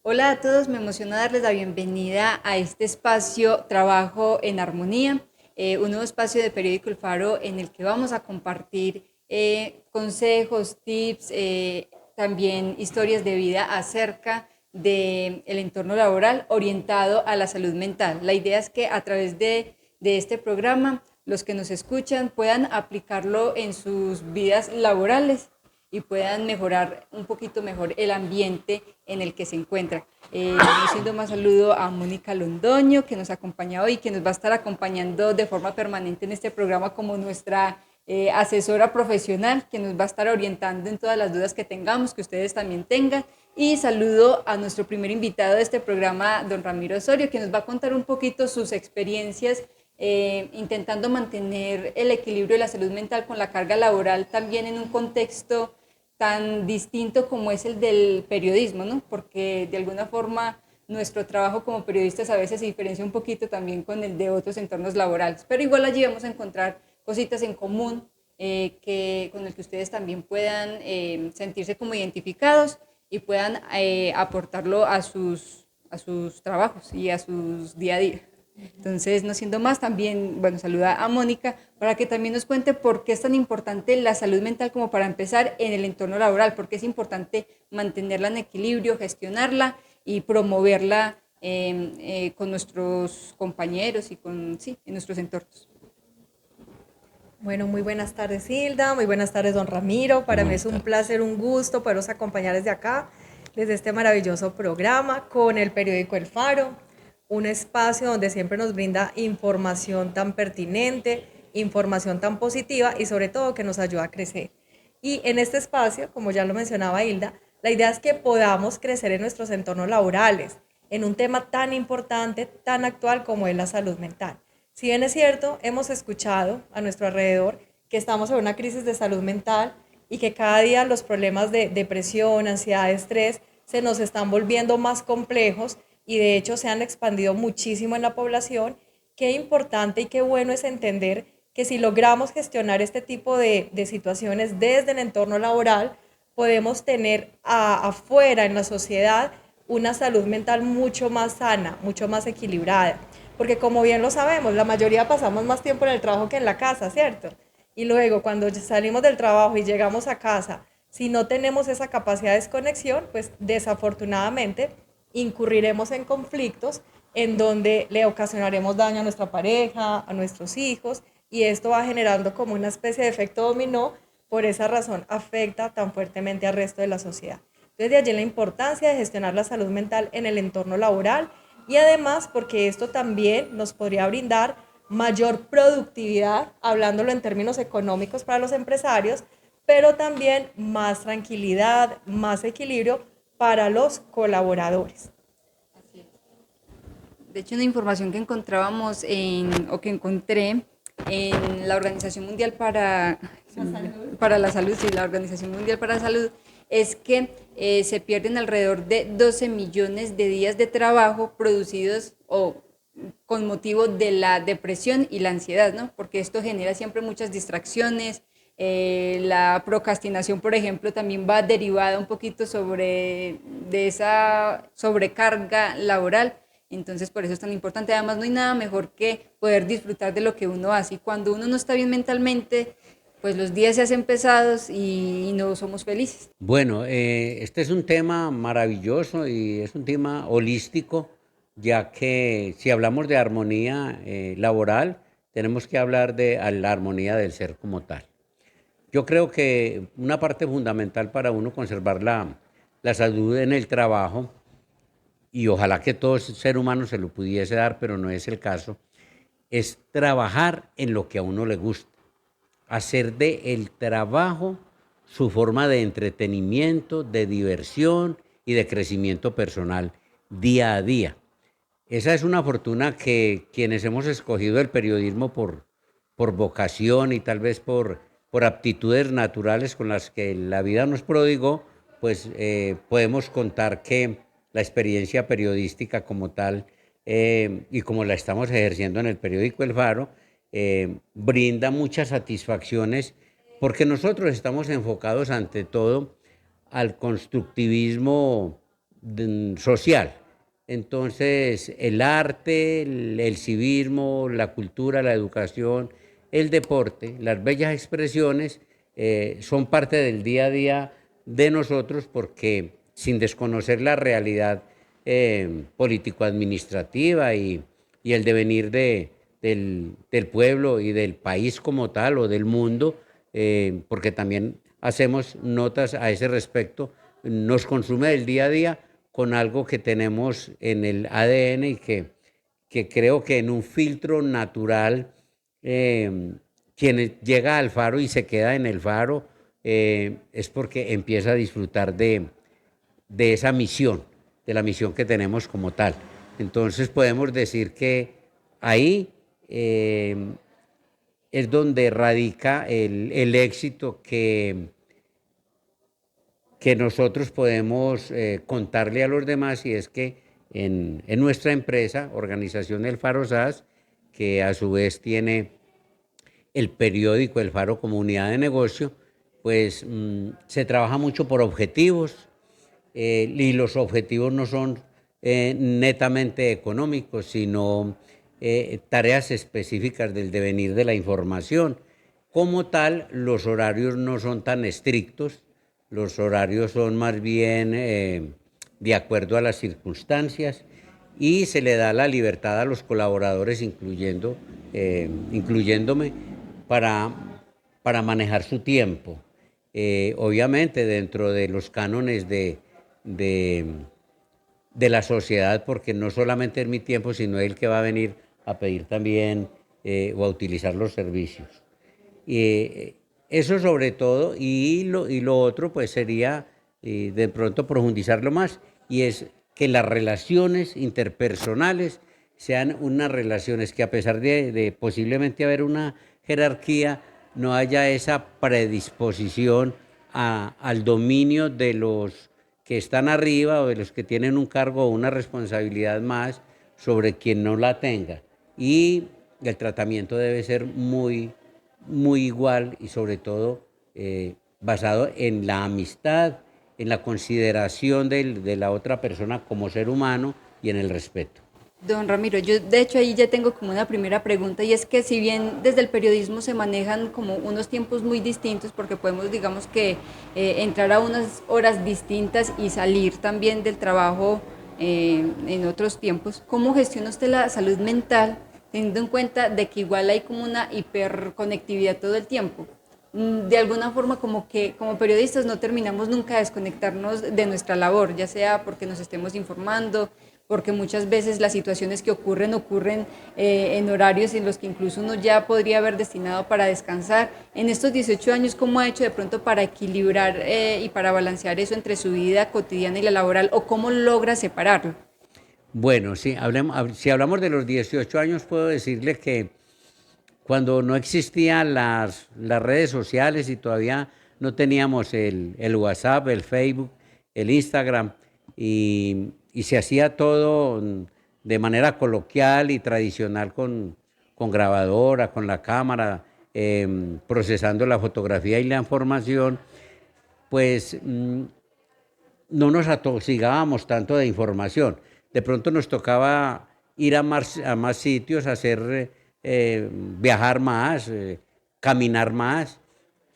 Hola a todos, me emociona darles la bienvenida a este espacio Trabajo en Armonía, un nuevo espacio de Periódico El Faro en el que vamos a compartir consejos, tips, también historias de vida acerca del entorno laboral orientado a la salud mental. La idea es que a través de este programa los que nos escuchan puedan aplicarlo en sus vidas laborales y puedan mejorar un poquito mejor el ambiente en el que se encuentran. Siendo más saludo a Mónica Londoño, que nos acompaña hoy, que nos va a estar acompañando de forma permanente en este programa como nuestra asesora profesional, que nos va a estar orientando en todas las dudas que tengamos, que ustedes también tengan. Y saludo a nuestro primer invitado de este programa, don Ramiro Osorio, que nos va a contar un poquito sus experiencias intentando mantener el equilibrio de la salud mental con la carga laboral también en un contexto tan distinto como es el del periodismo, ¿no? Porque de alguna forma nuestro trabajo como periodistas a veces se diferencia un poquito también con el de otros entornos laborales, pero igual allí vamos a encontrar cositas en común con el que ustedes también puedan sentirse como identificados y puedan aportarlo a sus trabajos y a sus día a día. Entonces, no siendo más, también, bueno, saluda a Mónica para que también nos cuente por qué es tan importante la salud mental como para empezar en el entorno laboral, porque es importante mantenerla en equilibrio, gestionarla y promoverla con nuestros compañeros y con, sí, en nuestros entornos. Bueno, muy buenas tardes Hilda, muy buenas tardes don Ramiro. Muy Para mí buenas es un tardes. placer, un gusto poderos acompañar desde acá, desde este maravilloso programa con el periódico El Faro, un espacio donde siempre nos brinda información tan pertinente, información tan positiva y sobre todo que nos ayuda a crecer. Y en este espacio, como ya lo mencionaba Hilda, la idea es que podamos crecer en nuestros entornos laborales, en un tema tan importante, tan actual como es la salud mental. Si bien es cierto, hemos escuchado a nuestro alrededor que estamos en una crisis de salud mental y que cada día los problemas de depresión, ansiedad, estrés se nos están volviendo más complejos y de hecho se han expandido muchísimo en la población, qué importante y qué bueno es entender que si logramos gestionar este tipo de situaciones desde el entorno laboral, podemos tener afuera en la sociedad una salud mental mucho más sana, mucho más equilibrada. Porque como bien lo sabemos, la mayoría pasamos más tiempo en el trabajo que en la casa, ¿cierto? Y luego cuando salimos del trabajo y llegamos a casa, si no tenemos esa capacidad de desconexión, pues desafortunadamente incurriremos en conflictos en donde le ocasionaremos daño a nuestra pareja, a nuestros hijos, y esto va generando como una especie de efecto dominó. Por esa razón afecta tan fuertemente al resto de la sociedad. Entonces de allí la importancia de gestionar la salud mental en el entorno laboral y además porque esto también nos podría brindar mayor productividad, hablándolo en términos económicos para los empresarios, pero también más tranquilidad, más equilibrio para los colaboradores. De hecho, una información que encontrábamos o que encontré en la Organización Mundial para la Salud, sí, la Organización Mundial para la Salud, es que se pierden alrededor de 12 millones de días de trabajo producidos o con motivo de la depresión y la ansiedad, ¿no? Porque esto genera siempre muchas distracciones. La procrastinación, por ejemplo, también va derivada un poquito de esa sobrecarga laboral. Entonces, por eso es tan importante. Además, no hay nada mejor que poder disfrutar de lo que uno hace. Y cuando uno no está bien mentalmente, pues los días se hacen pesados y no somos felices. Bueno, este es un tema maravilloso y es un tema holístico, ya que si hablamos de armonía laboral, tenemos que hablar de la armonía del ser como tal. Yo creo que una parte fundamental para uno conservar la salud en el trabajo, y ojalá que todo ser humano se lo pudiese dar, pero no es el caso, es trabajar en lo que a uno le gusta. Hacer de el trabajo su forma de entretenimiento, de diversión y de crecimiento personal día a día. Esa es una fortuna que quienes hemos escogido el periodismo por vocación y tal vez por aptitudes naturales con las que la vida nos prodigó, pues podemos contar que la experiencia periodística como tal y como la estamos ejerciendo en el periódico El Faro, brinda muchas satisfacciones porque nosotros estamos enfocados ante todo al constructivismo social. Entonces, el arte, el civismo, la cultura, la educación, el deporte, las bellas expresiones son parte del día a día de nosotros porque sin desconocer la realidad político-administrativa y el devenir del pueblo y del país como tal o del mundo, porque también hacemos notas a ese respecto, nos consume el día a día con algo que tenemos en el ADN y que creo que en un filtro natural, quien llega al faro y se queda en el faro es porque empieza a disfrutar de esa misión, de la misión que tenemos como tal. Entonces podemos decir que ahí es donde radica el éxito que nosotros podemos contarle a los demás, y es que en nuestra empresa, Organización El Faro SAS, que a su vez tiene el periódico El Faro como unidad de negocio, pues se trabaja mucho por objetivos, y los objetivos no son netamente económicos, sino tareas específicas del devenir de la información. Como tal, los horarios no son tan estrictos, los horarios son más bien de acuerdo a las circunstancias y se le da la libertad a los colaboradores, incluyéndome, para manejar su tiempo. Obviamente dentro de los cánones de, de la sociedad, porque no solamente es mi tiempo, sino el que va a venir a pedir también o a utilizar los servicios. Eso sobre todo, y lo otro pues sería de pronto profundizarlo más, y es que las relaciones interpersonales sean unas relaciones que, a pesar de posiblemente haber una jerarquía, no haya esa predisposición al dominio de los que están arriba o de los que tienen un cargo o una responsabilidad más sobre quien no la tenga. Y el tratamiento debe ser muy igual y sobre todo basado en la amistad, en la consideración de la otra persona como ser humano y en el respeto. Don Ramiro, yo de hecho ahí ya tengo como una primera pregunta, y es que si bien desde el periodismo se manejan como unos tiempos muy distintos, porque podemos, digamos que entrar a unas horas distintas y salir también del trabajo en otros tiempos, ¿cómo gestiona usted la salud mental teniendo en cuenta de que igual hay como una hiperconectividad todo el tiempo? De alguna forma como que como periodistas no terminamos nunca de desconectarnos de nuestra labor, ya sea porque nos estemos informando, porque muchas veces las situaciones que ocurren en horarios en los que incluso uno ya podría haber destinado para descansar. En estos 18 años, ¿cómo ha hecho de pronto para equilibrar y para balancear eso entre su vida cotidiana y la laboral, o cómo logra separarlo? Bueno, sí, si hablamos de los 18 años, puedo decirle que cuando no existían las redes sociales y todavía no teníamos el WhatsApp, el Facebook, el Instagram, y se hacía todo de manera coloquial y tradicional con grabadora, con la cámara, procesando la fotografía y la información, pues no nos atosigábamos tanto de información. De pronto nos tocaba ir a más sitios, viajar más, caminar más,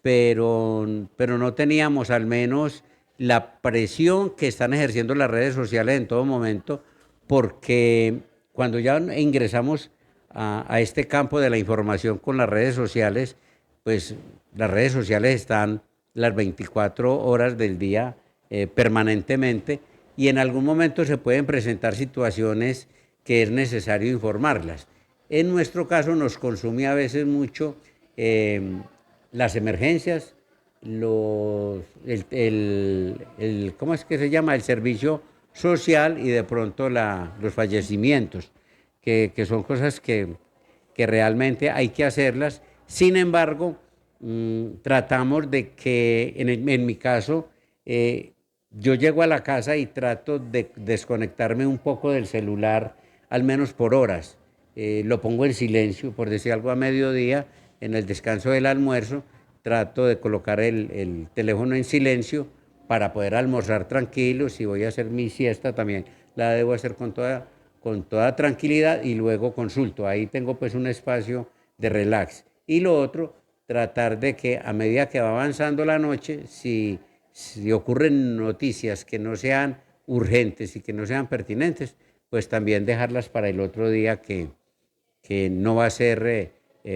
pero no teníamos al menos la presión que están ejerciendo las redes sociales en todo momento, porque cuando ya ingresamos a este campo de la información con las redes sociales, pues las redes sociales están las 24 horas del día permanentemente, y en algún momento se pueden presentar situaciones que es necesario informarlas. En nuestro caso nos consume a veces mucho las emergencias, ¿cómo es que se llama? El servicio social, y de pronto los fallecimientos, que son cosas que realmente hay que hacerlas. Sin embargo, tratamos de que, en mi caso, yo llego a la casa y trato de desconectarme un poco del celular, al menos por horas. Lo pongo en silencio, por decir algo, a mediodía, en el descanso del almuerzo, trato de colocar el teléfono en silencio para poder almorzar tranquilo. Si voy a hacer mi siesta también la debo hacer con toda tranquilidad y luego consulto. Ahí tengo pues un espacio de relax. Y lo otro, tratar de que a medida que va avanzando la noche, si ocurren noticias que no sean urgentes y que no sean pertinentes, pues también dejarlas para el otro día que no va a ser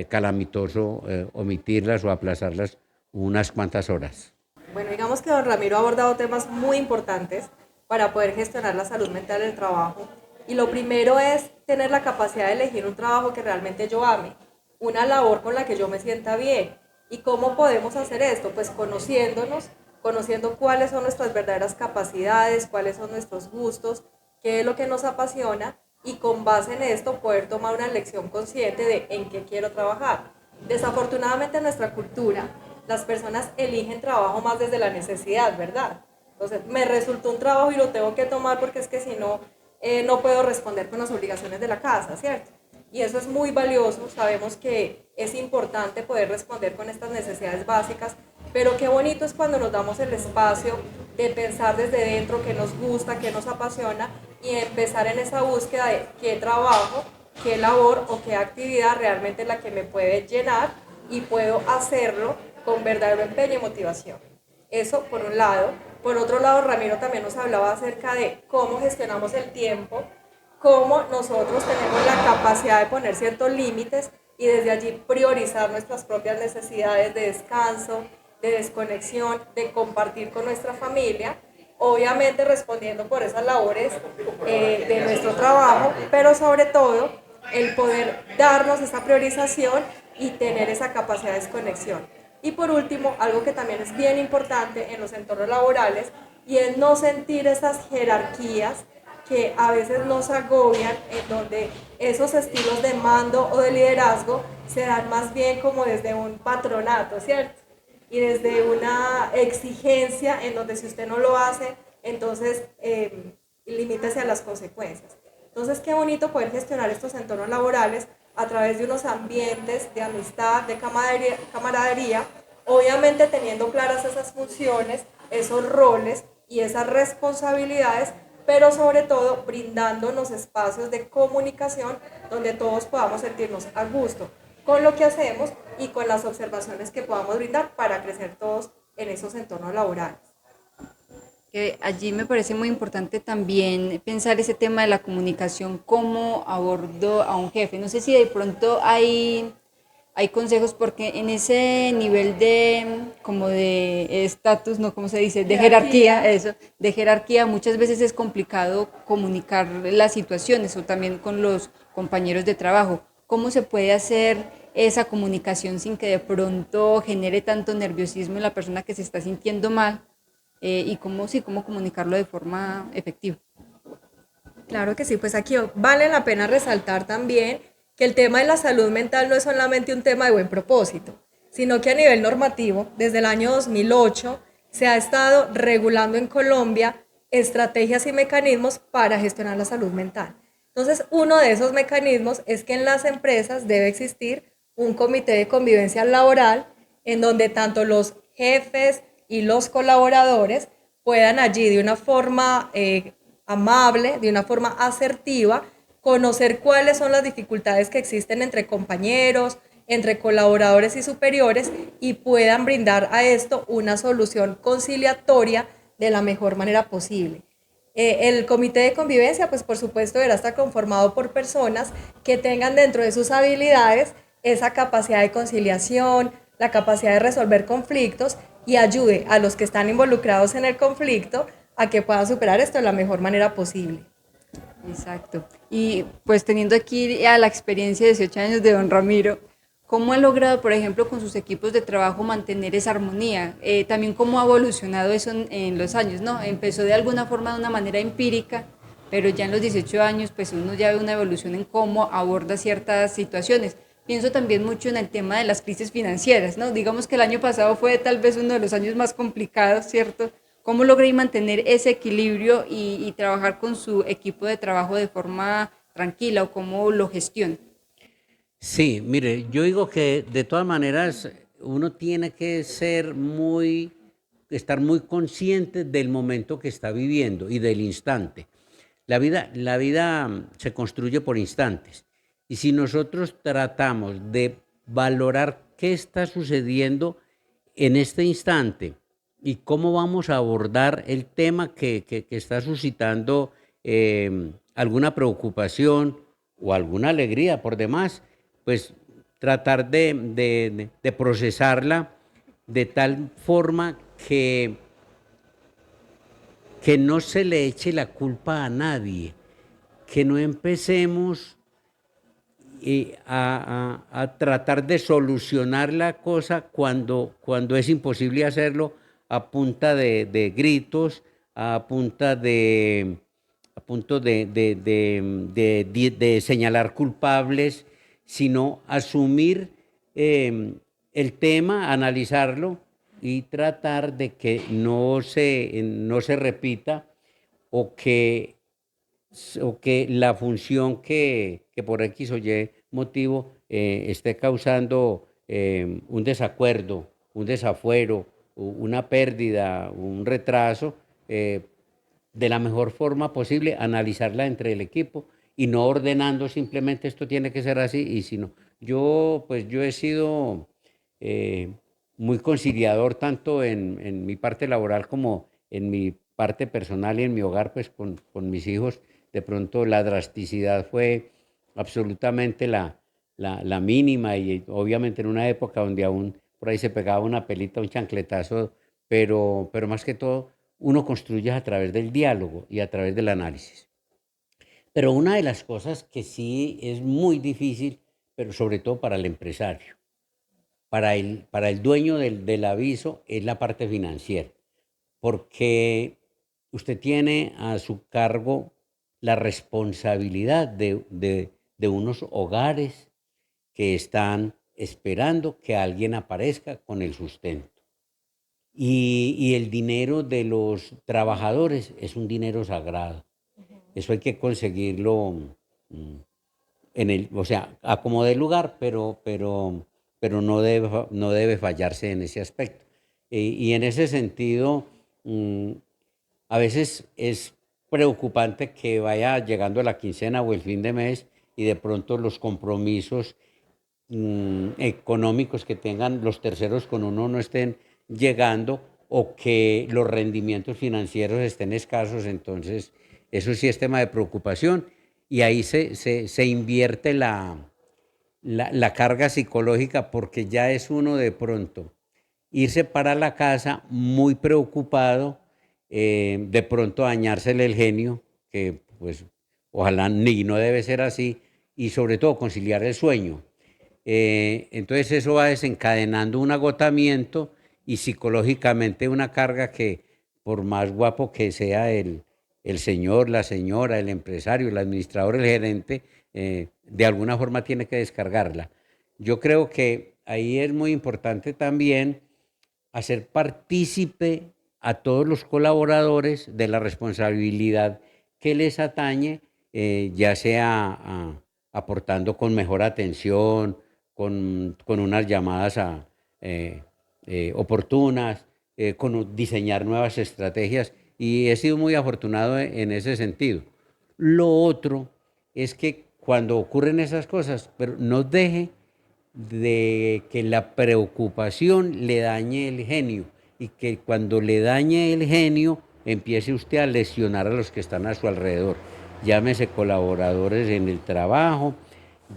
calamitoso omitirlas o aplazarlas unas cuantas horas. Bueno, digamos que don Ramiro ha abordado temas muy importantes para poder gestionar la salud mental del trabajo. Y lo primero es tener la capacidad de elegir un trabajo que realmente yo ame, una labor con la que yo me sienta bien. ¿Y cómo podemos hacer esto? Pues conociéndonos, conociendo cuáles son nuestras verdaderas capacidades, cuáles son nuestros gustos, qué es lo que nos apasiona y con base en esto poder tomar una elección consciente de en qué quiero trabajar. Desafortunadamente en nuestra cultura las personas eligen trabajo más desde la necesidad, ¿verdad? Entonces, me resultó un trabajo y lo tengo que tomar porque es que si no, no puedo responder con las obligaciones de la casa, ¿cierto? Y eso es muy valioso, sabemos que es importante poder responder con estas necesidades básicas, pero qué bonito es cuando nos damos el espacio de pensar desde dentro qué nos gusta, qué nos apasiona y empezar en esa búsqueda de qué trabajo, qué labor o qué actividad realmente es la que me puede llenar y puedo hacerlo con verdadero empeño y motivación. Eso por un lado. Por otro lado, Ramiro también nos hablaba acerca de cómo gestionamos el tiempo, cómo nosotros tenemos la capacidad de poner ciertos límites y desde allí priorizar nuestras propias necesidades de descanso, de desconexión, de compartir con nuestra familia, obviamente respondiendo por esas labores de nuestro trabajo, pero sobre todo el poder darnos esa priorización y tener esa capacidad de desconexión. Y por último, algo que también es bien importante en los entornos laborales y es no sentir esas jerarquías que a veces nos agobian, en donde esos estilos de mando o de liderazgo se dan más bien como desde un patronato, ¿cierto? Y desde una exigencia en donde si usted no lo hace, entonces limítese a las consecuencias. Entonces, qué bonito poder gestionar estos entornos laborales a través de unos ambientes de amistad, de camaradería, obviamente teniendo claras esas funciones, esos roles y esas responsabilidades, pero sobre todo brindándonos espacios de comunicación donde todos podamos sentirnos a gusto con lo que hacemos y con las observaciones que podamos brindar para crecer todos en esos entornos laborales. Que allí me parece muy importante también pensar ese tema de la comunicación, cómo abordo a un jefe. No sé si de pronto hay consejos, porque en ese nivel de, como de estatus, no, ¿cómo se dice? De jerarquía, eso, de jerarquía, muchas veces es complicado comunicar las situaciones o también con los compañeros de trabajo. ¿Cómo se puede hacer esa comunicación sin que de pronto genere tanto nerviosismo en la persona que se está sintiendo mal? Y cómo, sí, cómo comunicarlo de forma efectiva. Claro que sí, pues aquí vale la pena resaltar también que el tema de la salud mental no es solamente un tema de buen propósito, sino que a nivel normativo, desde el año 2008, se ha estado regulando en Colombia estrategias y mecanismos para gestionar la salud mental. Entonces, uno de esos mecanismos es que en las empresas debe existir un comité de convivencia laboral en donde tanto los jefes y los colaboradores puedan allí de una forma amable, de una forma asertiva, conocer cuáles son las dificultades que existen entre compañeros, entre colaboradores y superiores y puedan brindar a esto una solución conciliatoria de la mejor manera posible. El comité de convivencia, pues por supuesto, deberá estar conformado por personas que tengan dentro de sus habilidades esa capacidad de conciliación, la capacidad de resolver conflictos y ayude a los que están involucrados en el conflicto a que puedan superar esto de la mejor manera posible. Exacto. Y pues teniendo aquí a la experiencia de 18 años de don Ramiro, ¿cómo ha logrado, por ejemplo, con sus equipos de trabajo mantener esa armonía? También cómo ha evolucionado eso en los años, ¿no? Empezó de alguna forma de una manera empírica, pero ya en los 18 años, pues uno ya ve una evolución en cómo aborda ciertas situaciones. Pienso también mucho en el tema de las crisis financieras, ¿no? Digamos que el año pasado fue tal vez uno de los años más complicados, ¿cierto? ¿Cómo logré mantener ese equilibrio y trabajar con su equipo de trabajo de forma tranquila o cómo lo gestiona? Sí, mire, yo digo que de todas maneras uno tiene que ser muy estar muy consciente del momento que está viviendo y del instante. La vida se construye por instantes. Y si nosotros tratamos de valorar qué está sucediendo en este instante y cómo vamos a abordar el tema que está suscitando alguna preocupación o alguna alegría por demás, pues tratar de procesarla de tal forma que no se le eche la culpa a nadie, que no empecemos a tratar de solucionar la cosa cuando es imposible hacerlo a punta de gritos, a punta a punto de señalar culpables, sino asumir el tema, analizarlo y tratar de que no se repita o que la función que por X o Y motivo esté causando un desacuerdo, un desafuero, una pérdida, un retraso, de la mejor forma posible, analizarla entre el equipo y no ordenando simplemente esto tiene que ser así, y sino yo he sido eh, muy conciliador tanto en mi parte laboral como en mi parte personal y en mi hogar, pues con mis hijos. De pronto la drasticidad fue absolutamente la mínima y obviamente en una época donde aún por ahí se pegaba una pelita, un chancletazo, pero más que todo uno construye a través del diálogo y a través del análisis. Pero una de las cosas que sí es muy difícil, pero sobre todo para el empresario, para el dueño del aviso, es la parte financiera, porque usted tiene a su cargo la responsabilidad de unos hogares que están esperando que alguien aparezca con el sustento. Y el dinero de los trabajadores es un dinero sagrado. Eso hay que conseguirlo mm, o sea, a como dé lugar, pero no debe fallarse en ese aspecto. Y en ese sentido, mm, a veces es preocupante que vaya llegando la quincena o el fin de mes y de pronto los compromisos económicos que tengan los terceros con uno no estén llegando o que los rendimientos financieros estén escasos. Entonces eso sí es tema de preocupación y ahí se invierte la carga psicológica, porque ya es uno de pronto irse para la casa muy preocupado, de pronto dañársele el genio, que pues ojalá ni no debe ser así, y sobre todo conciliar el sueño. Entonces eso va desencadenando un agotamiento y psicológicamente una carga que por más guapo que sea el señor, la señora, el empresario, el administrador, el gerente, de alguna forma tiene que descargarla. Yo creo que ahí es muy importante también hacer partícipe a todos los colaboradores de la responsabilidad que les atañe, ya sea aportando con mejor atención, con unas llamadas oportunas, con diseñar nuevas estrategias, y he sido muy afortunado en ese sentido. Lo otro es que cuando ocurren esas cosas, pero no deje de que la preocupación le dañe el genio y que cuando le dañe el genio empiece usted a lesionar a los que están a su alrededor. Llámese colaboradores en el trabajo,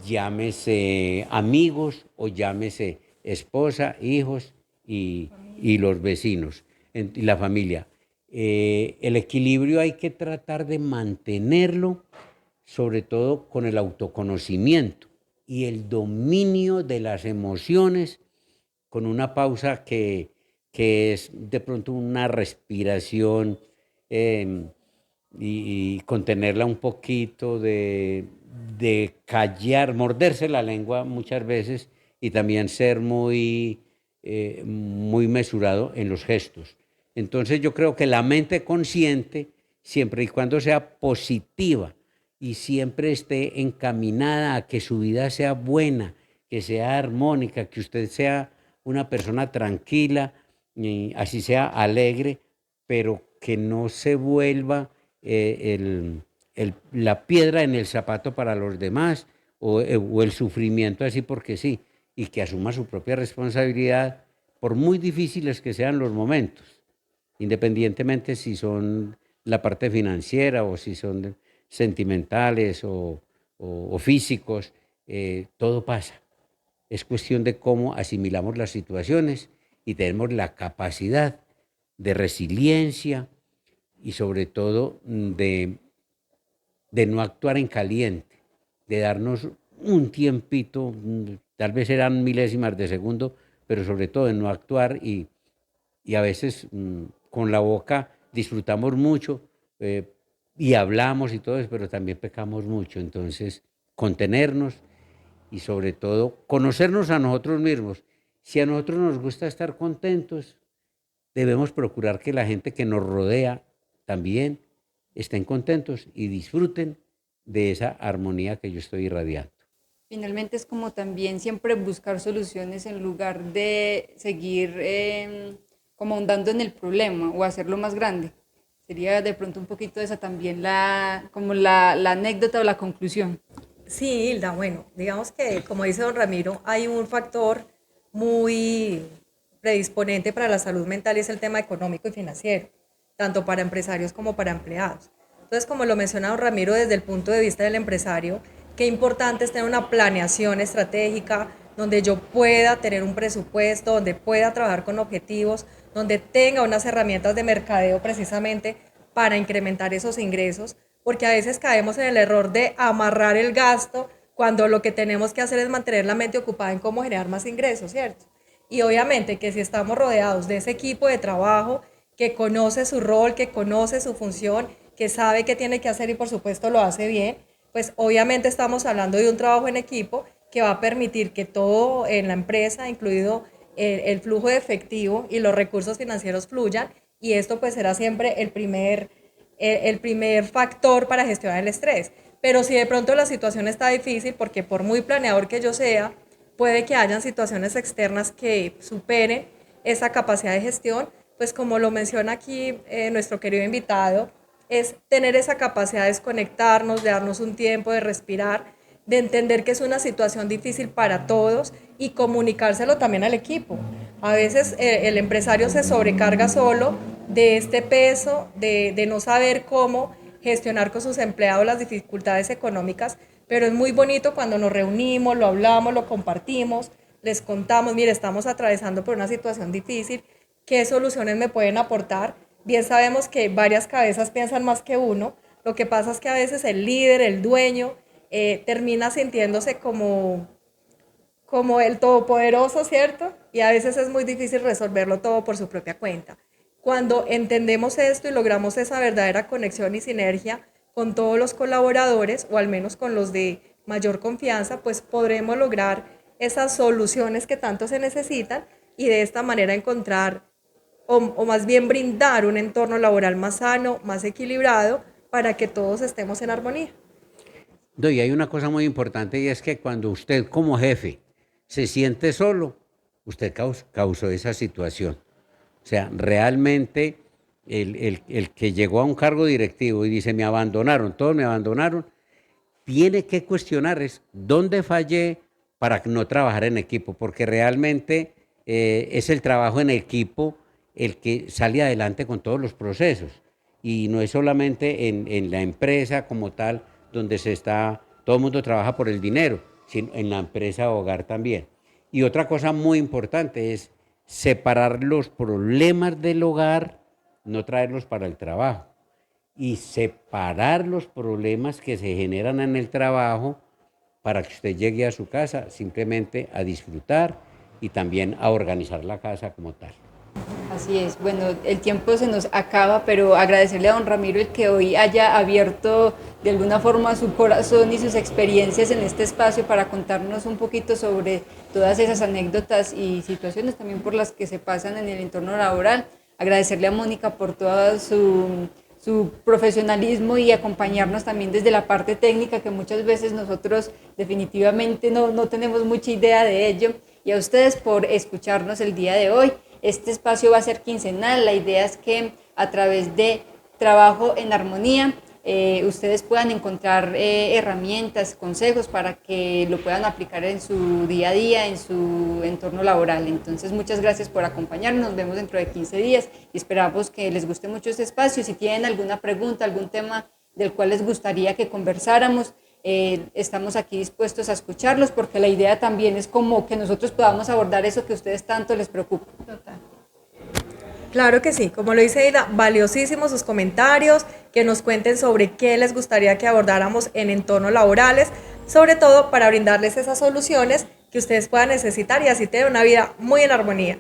llámese amigos o llámese esposa, hijos y los vecinos y la familia. El equilibrio hay que tratar de mantenerlo, sobre todo con el autoconocimiento y el dominio de las emociones, con una pausa que es de pronto una respiración, eh, y contenerla un poquito, de callar, morderse la lengua muchas veces y también ser muy mesurado en los gestos. Entonces yo creo que la mente consciente, siempre y cuando sea positiva y siempre esté encaminada a que su vida sea buena, que sea armónica, que usted sea una persona tranquila, así sea alegre, pero que no se vuelva la piedra en el zapato para los demás o el sufrimiento así porque sí, y que asuma su propia responsabilidad, por muy difíciles que sean los momentos, independientemente si son la parte financiera o si son sentimentales o físicos, todo pasa. Es cuestión de cómo asimilamos las situaciones y tenemos la capacidad de resiliencia y sobre todo de no actuar en caliente, de darnos un tiempito, tal vez eran milésimas de segundo, pero sobre todo de no actuar y a veces con la boca disfrutamos mucho y hablamos y todo eso, pero también pecamos mucho. Entonces, contenernos y sobre todo conocernos a nosotros mismos. Si a nosotros nos gusta estar contentos, debemos procurar que la gente que nos rodea también estén contentos y disfruten de esa armonía que yo estoy irradiando. Finalmente es como también siempre buscar soluciones en lugar de seguir como ahondando en el problema o hacerlo más grande. Sería de pronto un poquito esa también como la anécdota o la conclusión. Sí, Hilda, bueno, digamos que como dice don Ramiro, hay un factor muy predisponente para la salud mental y es el tema económico y financiero, tanto para empresarios como para empleados. Entonces, como lo menciona don Ramiro desde el punto de vista del empresario, qué importante es tener una planeación estratégica donde yo pueda tener un presupuesto, donde pueda trabajar con objetivos, donde tenga unas herramientas de mercadeo precisamente para incrementar esos ingresos, porque a veces caemos en el error de amarrar el gasto cuando lo que tenemos que hacer es mantener la mente ocupada en cómo generar más ingresos, ¿cierto? Y obviamente que si estamos rodeados de ese equipo de trabajo que conoce su rol, que conoce su función, que sabe qué tiene que hacer y por supuesto lo hace bien, pues obviamente estamos hablando de un trabajo en equipo que va a permitir que todo en la empresa, incluido el flujo de efectivo y los recursos financieros fluyan, y esto pues será siempre el primer factor para gestionar el estrés. Pero si de pronto la situación está difícil, porque por muy planeador que yo sea, puede que hayan situaciones externas que superen esa capacidad de gestión, pues como lo menciona aquí nuestro querido invitado, es tener esa capacidad de desconectarnos, de darnos un tiempo, de respirar, de entender que es una situación difícil para todos y comunicárselo también al equipo. A veces el empresario se sobrecarga solo de este peso, de no saber cómo gestionar con sus empleados las dificultades económicas, pero es muy bonito cuando nos reunimos, lo hablamos, lo compartimos, les contamos, mire, estamos atravesando por una situación difícil, ¿qué soluciones me pueden aportar? Bien sabemos que varias cabezas piensan más que uno, lo que pasa es que a veces el líder, el dueño, termina sintiéndose como el todopoderoso, ¿cierto? Y a veces es muy difícil resolverlo todo por su propia cuenta. Cuando entendemos esto y logramos esa verdadera conexión y sinergia con todos los colaboradores, o al menos con los de mayor confianza, pues podremos lograr esas soluciones que tanto se necesitan y de esta manera encontrar o más bien brindar un entorno laboral más sano, más equilibrado, para que todos estemos en armonía. No, y hay una cosa muy importante y es que cuando usted como jefe se siente solo, usted causó esa situación. O sea, realmente el que llegó a un cargo directivo y dice, me abandonaron, todos me abandonaron, tiene que cuestionar es dónde fallé para no trabajar en equipo, porque realmente es el trabajo en equipo el que sale adelante con todos los procesos y no es solamente en la empresa como tal, donde todo el mundo trabaja por el dinero, sino en la empresa hogar también. Y otra cosa muy importante es separar los problemas del hogar, no traerlos para el trabajo y separar los problemas que se generan en el trabajo para que usted llegue a su casa simplemente a disfrutar y también a organizar la casa como tal. Así es, bueno, el tiempo se nos acaba, pero agradecerle a don Ramiro el que hoy haya abierto de alguna forma su corazón y sus experiencias en este espacio para contarnos un poquito sobre todas esas anécdotas y situaciones también por las que se pasan en el entorno laboral. Agradecerle a Mónica por todo su profesionalismo y acompañarnos también desde la parte técnica, que muchas veces nosotros definitivamente no tenemos mucha idea de ello, y a ustedes por escucharnos el día de hoy. Este espacio va a ser quincenal. La idea es que a través de trabajo en armonía ustedes puedan encontrar herramientas, consejos para que lo puedan aplicar en su día a día, en su entorno laboral. Entonces, muchas gracias por acompañarnos. Nos vemos dentro de 15 días y esperamos que les guste mucho este espacio. Si tienen alguna pregunta, algún tema del cual les gustaría que conversáramos, estamos aquí dispuestos a escucharlos, porque la idea también es como que nosotros podamos abordar eso que a ustedes tanto les preocupa. Total. Claro que sí, como lo dice Ida, valiosísimos sus comentarios, que nos cuenten sobre qué les gustaría que abordáramos en entornos laborales, sobre todo para brindarles esas soluciones que ustedes puedan necesitar y así tener una vida muy en armonía.